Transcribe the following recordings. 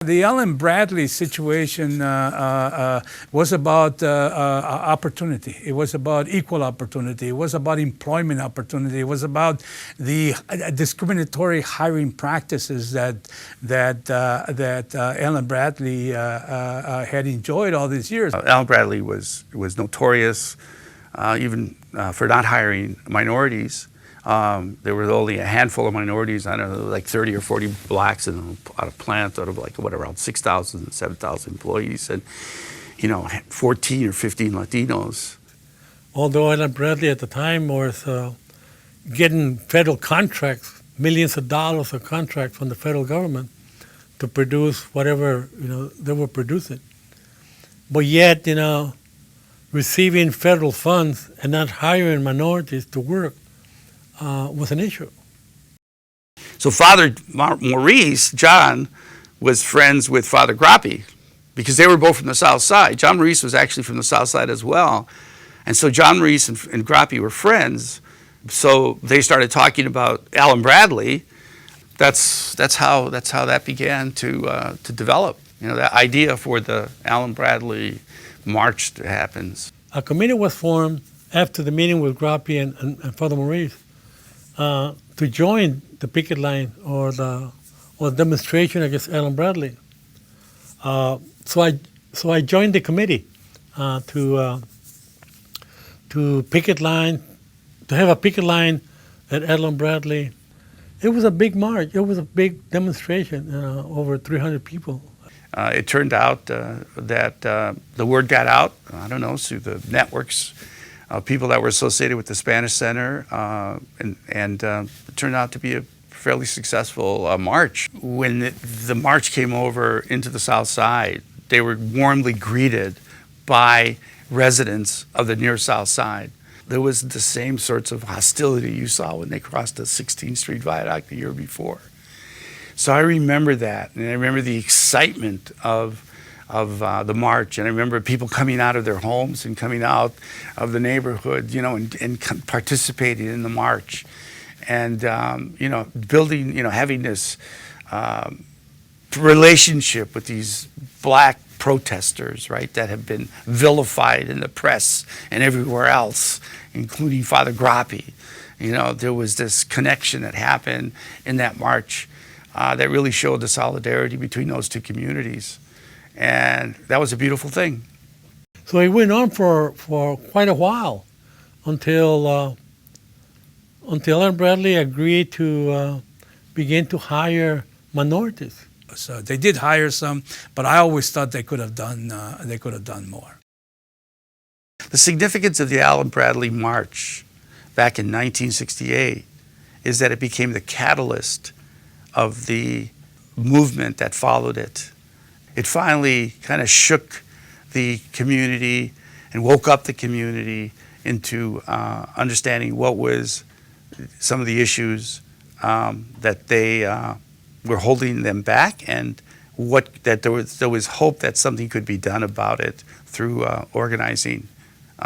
The Ellen Bradley situation was about opportunity. It was about equal opportunity. It was about employment opportunity. It was about the discriminatory hiring practices that Ellen Bradley had enjoyed all these years. Ellen Bradley was notorious even for not hiring minorities. There were only a handful of minorities, I don't know, like 30 or 40 blacks at a plant out of like, what, around 6,000, 7,000 employees, and, 14 or 15 Latinos. Although Ellen Bradley at the time was getting federal contracts, millions of dollars of contracts from the federal government to produce whatever, they were producing. But yet, receiving federal funds and not hiring minorities to work was an issue. So Father Maurice, John, was friends with Father Grappi because they were both from the South Side. John Maurice was actually from the South Side as well. And so John Maurice and Grappi were friends. So they started talking about Ellen Bradley. That's how that began to develop. That idea for the Ellen Bradley March happens. A committee was formed after the meeting with Grappi and Father Maurice to join the picket line or the demonstration against Ellen Bradley. So I joined the committee to picket line, to have a picket line at Ellen Bradley. It was a big march. It was a big demonstration, over 300 people. It turned out that the word got out, I don't know, through the networks of people that were associated with the Spanish Center, and it turned out to be a fairly successful march. When the march came over into the South Side, they were warmly greeted by residents of the near South Side. There was the same sorts of hostility you saw when they crossed the 16th Street Viaduct the year before. So I remember that, and I remember the excitement of the march, and I remember people coming out of their homes and coming out of the neighborhood, and participating in the march, and building, having this relationship with these black protesters, right, that have been vilified in the press and everywhere else, including Father Grappi. There was this connection that happened in that march that really showed the solidarity between those two communities. And that was a beautiful thing. So it went on for quite a while until Ellen Bradley agreed to begin to hire minorities. So they did hire some, but I always thought they could have done more. The significance of the Ellen Bradley March back in 1968 is that it became the catalyst of the movement that followed it. It finally kind of shook the community and woke up the community into understanding what was some of the issues that they were holding them back, and that there was hope that something could be done about it through organizing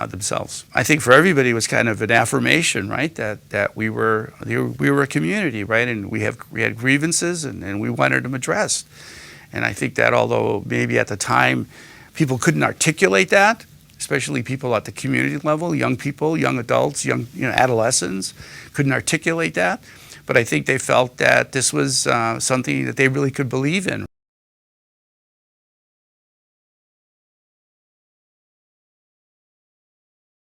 themselves. I think for everybody it was kind of an affirmation, right? That we were a community, right? And we had grievances and we wanted them addressed. And I think that although maybe at the time people couldn't articulate that, especially people at the community level, young people, young adults, young adolescents, couldn't articulate that. But I think they felt that this was something that they really could believe in.